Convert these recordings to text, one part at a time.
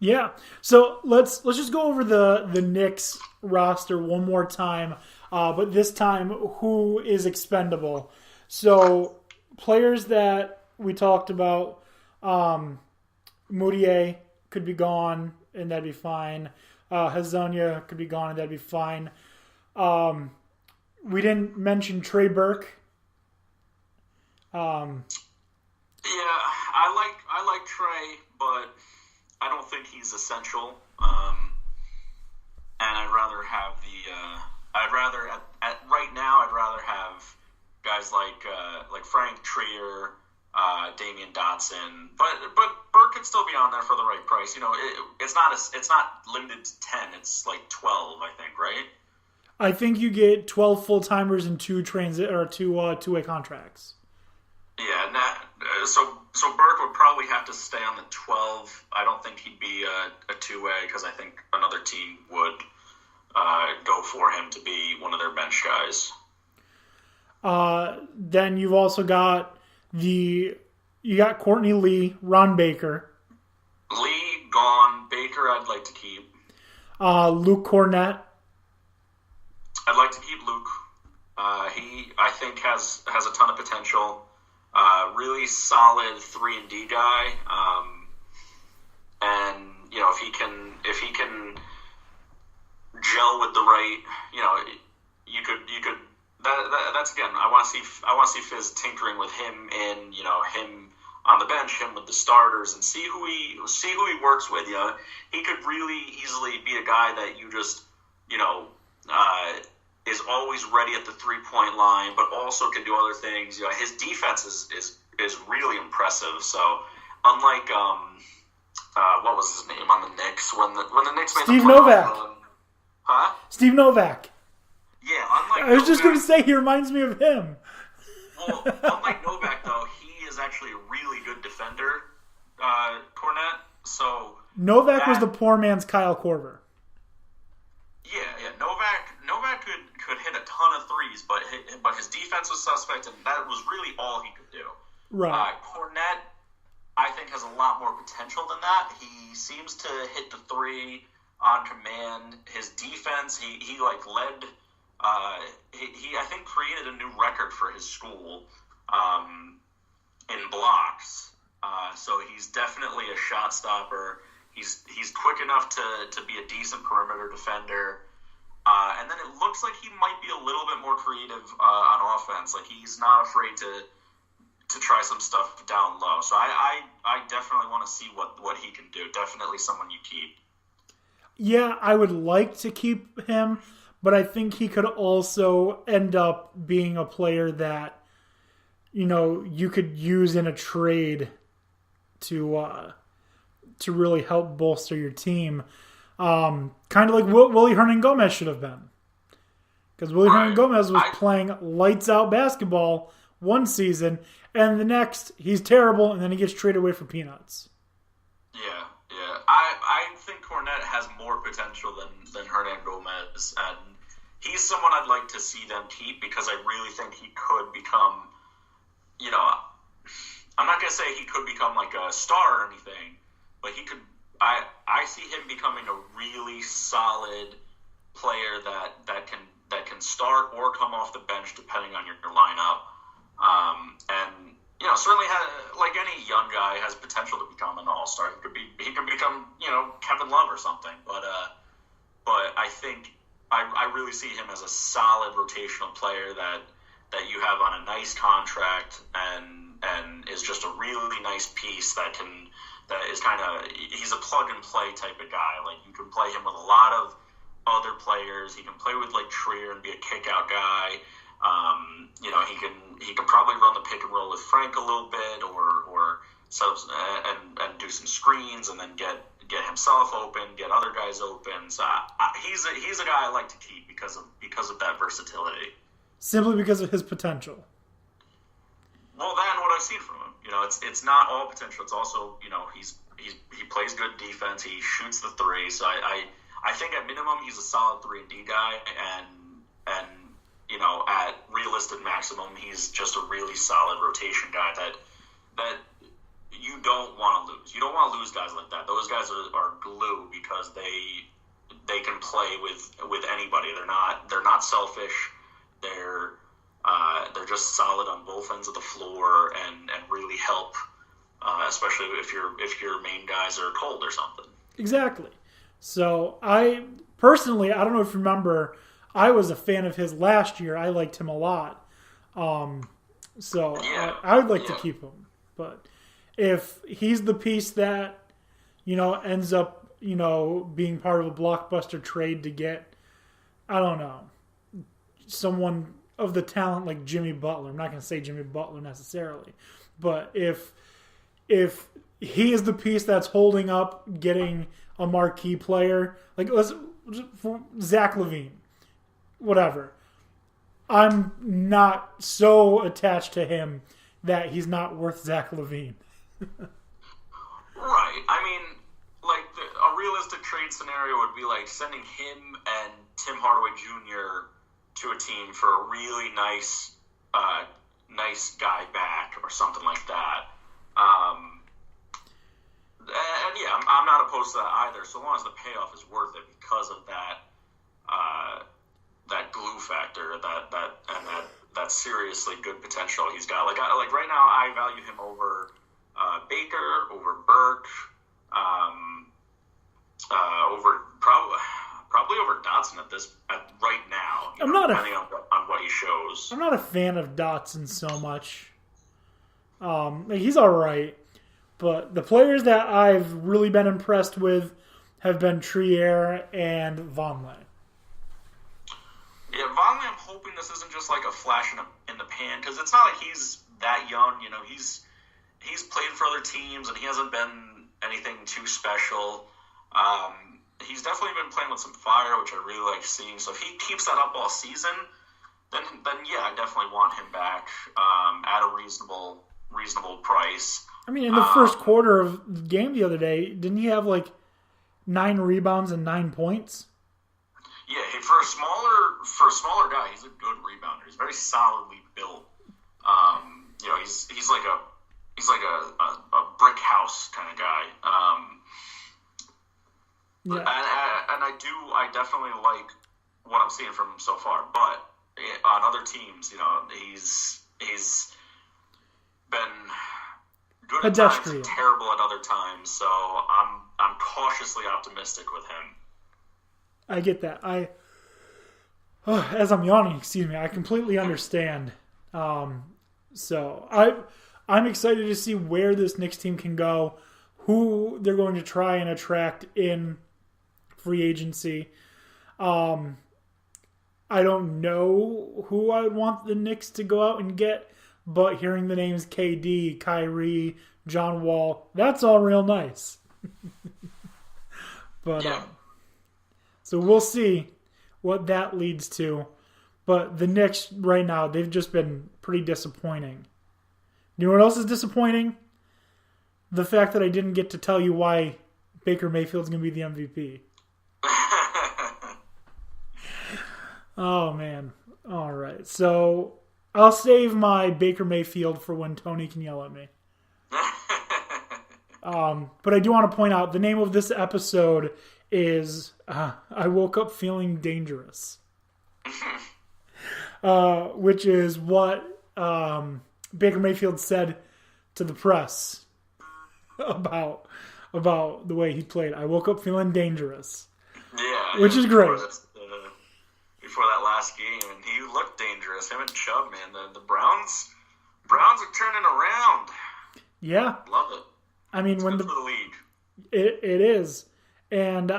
Yeah. So let's just go over the Knicks roster one more time, but this time who is expendable. So players that we talked about, Moutier could be gone and that'd be fine. Hazonia could be gone and that'd be fine. We didn't mention Trey Burke. Yeah, I like Trey, but I don't think he's essential. And I'd rather have right now I'd rather have guys like Frank Trier, Damian Dotson, but Burke could still be on there for the right price. You know, it's not limited to 10. It's like 12, I think, right? I think you get 12 full timers and two two-way contracts. Yeah, so Burke would probably have to stay on the 12. I don't think he'd be a two-way because I think another team would go for him to be one of their bench guys. Then you've also got Courtney Lee, Ron Baker. Lee gone. Baker I'd like to keep. Luke Cornett. I'd like to keep Luke. He I think has a ton of potential. Really solid 3-and-D guy. And you know, if he can gel with the right, you know, you could that's again, I want to see Fizz tinkering with him in, you know, him on the bench, him with the starters, and see who he works with. You know, he could really easily be a guy that you just, you know, is always ready at the 3-point line, but also can do other things. You know, his defense is really impressive. So unlike what was his name on the Knicks when the Knicks made Steve the playoff Novak. Huh? Steve Novak. Yeah, unlike I was just going to say he reminds me of him. Well, unlike Novak though, he is actually a really good defender, Cornette. So Novak was the poor man's Kyle Korver. Yeah. Novak could hit a ton of threes, but his defense was suspect, and that was really all he could do. Right. Cornette, I think, has a lot more potential than that. He seems to hit the three on command. His defense, he led. He I think created a new record for his school in blocks. So he's definitely a shot stopper. He's quick enough to be a decent perimeter defender. And then it looks like he might be a little bit more creative on offense. Like, he's not afraid to try some stuff down low. So I definitely want to see what he can do. Definitely someone you keep. Yeah, I would like to keep him, but I think he could also end up being a player that, you know, you could use in a trade to really help bolster your team. Kind of like Willie Hernan-Gomez should have been. Because Willie Hernan-Gomez was playing lights-out basketball one season, and the next, he's terrible, and then he gets traded away for peanuts. Yeah. I think Cornette has more potential than Hernan-Gomez, and he's someone I'd like to see them keep because I really think he could become, you know, I'm not going to say he could become like a star or anything, but he could. I see him becoming a really solid player that can start or come off the bench depending on your lineup. And you know, certainly like any young guy has potential to become an all-star. He could become, you know, Kevin Love or something. But I think I really see him as a solid rotational player that you have on a nice contract and is just a really nice piece that is kind of, he's a plug-and-play type of guy. Like, you can play him with a lot of other players. He can play with, like, Trier and be a kick-out guy. You know, he can probably run the pick and roll with Frank a little bit or set up and do some screens and then get himself open, get other guys open. So he's a guy I like to keep because of that versatility. Simply because of his potential. Well, then what I've seen from him, you know, it's not all potential. It's also, you know, he plays good defense. He shoots the three. So I think at minimum he's a solid 3-and-D guy, and you know, at realistic maximum he's just a really solid rotation guy that you don't want to lose. You don't want to lose guys like that. Those guys are glue because they can play with anybody. They're not selfish. They're just solid on both ends of the floor and really help, especially if your main guys are cold or something. Exactly. So I personally, I don't know if you remember, I was a fan of his last year. I liked him a lot. I would like to keep him. But if he's the piece that, ends up, being part of a blockbuster trade to get, I don't know, someone of the talent like Jimmy Butler. I'm not going to say Jimmy Butler necessarily. But if he is the piece that's holding up getting a marquee player, like Zach LaVine, whatever. I'm not so attached to him that he's not worth Zach LaVine. Right. I mean, like a realistic trade scenario would be like sending him and Tim Hardaway Jr. to a team for a really nice guy back or something like that. And yeah, I'm not opposed to that either, so long as the payoff is worth it because of that glue factor, that seriously good potential he's got. Like right now, I value him over Baker, over Burke, over probably over Dotson right now. Depending on what he shows. I'm not a fan of Dotson so much. He's all right. But the players that I've really been impressed with have been Trier and Vonleh. Yeah, Vonleh, I'm hoping this isn't just like a flash in the pan, because it's not like he's that young. He's played for other teams, and he hasn't been anything too special. He's definitely been playing with some fire, which I really like seeing. So if he keeps that up all season, then yeah, I definitely want him back at a reasonable price. I mean, in the first quarter of the game the other day, didn't he have like 9 rebounds and 9 points? Yeah, for a smaller guy, he's a good rebounder. He's very solidly built. He's like a brick house kind of guy. I definitely like what I'm seeing from him so far. But on other teams, he's been good at times and terrible at other times. So I'm cautiously optimistic with him. I get that. As I'm yawning, I completely understand. So I'm excited to see where this Knicks team can go, who they're going to try and attract in free agency. I don't know who I would want the Knicks to go out and get, but hearing the names KD, Kyrie, John Wall, that's all real nice. But yeah. So we'll see what that leads to. But the Knicks right now, they've just been pretty disappointing. You know what else is disappointing? The fact that I didn't get to tell you why Baker Mayfield's going to be the MVP. Oh, man. All right. So I'll save my Baker Mayfield for when Tony can yell at me. But I do want to point out the name of this episode is I Woke Up Feeling Dangerous. Which is what Baker Mayfield said to the press about the way he played. I woke up feeling dangerous. Yeah. Which is great. Before that last game, and he looked dangerous. Him and Chubb, man. The Browns are turning around. Yeah. Love it. I mean, it's good for the league. It is. And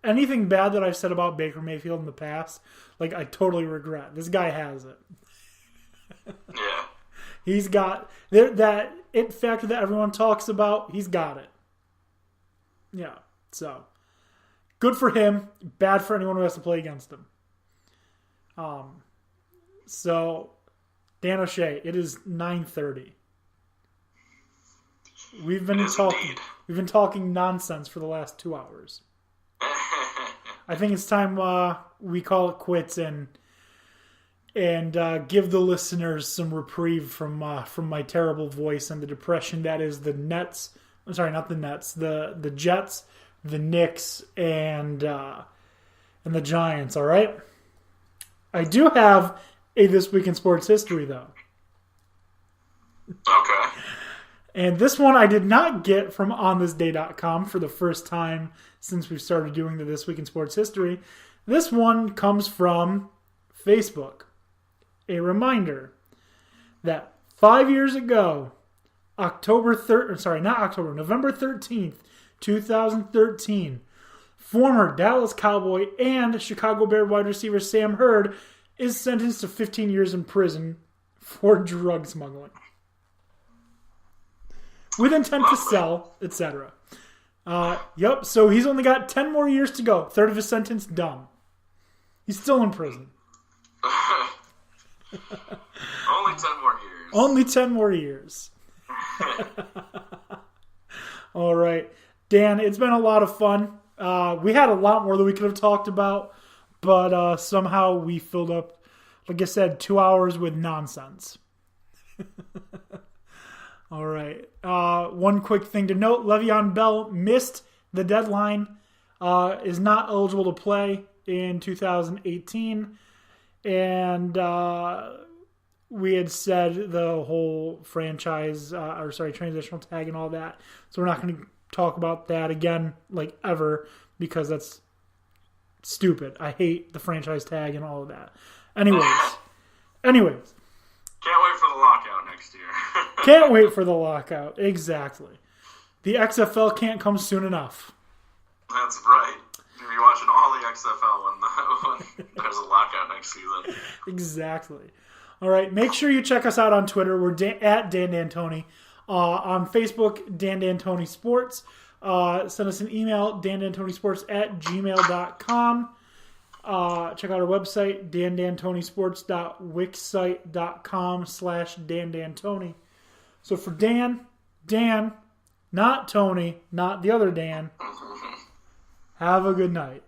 anything bad that I've said about Baker Mayfield in the past, like, I totally regret. This guy has it. Yeah. He's got that it factor that everyone talks about. He's got it. Yeah. So, good for him. Bad for anyone who has to play against him. So, Dan O'Shea, it is 9:30. We've been talking nonsense for the last 2 hours. I think it's time we call it quits and give the listeners some reprieve from my terrible voice and the depression that is the Nets I'm sorry, not the Nets. The Jets, the Knicks, and the Giants. All right. I do have a This Week in Sports History, though. Okay. And this one I did not get from onthisday.com for the first time since we've started doing the This Week in Sports History. This one comes from Facebook. A reminder that 5 years ago, November 13th, 2013, former Dallas Cowboy and Chicago Bear wide receiver Sam Hurd is sentenced to 15 years in prison for drug smuggling, with intent to sell, etc. Yep, so he's only got 10 more years to go. Third of his sentence done. He's still in prison. Only 10 more years. Only 10 more years. All right. Dan, it's been a lot of fun. We had a lot more that we could have talked about, but somehow we filled up, like I said, 2 hours with nonsense. All right. One quick thing to note, Le'Veon Bell missed the deadline, is not eligible to play in 2018, and we had said the whole transitional tag and all that, so we're not going to talk about that again, like, ever, because that's stupid. I hate the franchise tag and all of that. Anyways. Can't wait for the lockout next year. Can't wait for the lockout. Exactly. The XFL can't come soon enough. That's right. You'll be watching all the XFL when there's a lockout next season. Exactly. All right. Make sure you check us out on Twitter. We're at Dan D'Antoni. On Facebook, Dan D'Antoni Sports. Send us an email, dandantonisports@gmail.com. Check out our website, dandantonisports.wixsite.com/Dan D'Antoni. So for Dan, not Tony, not the other Dan, have a good night.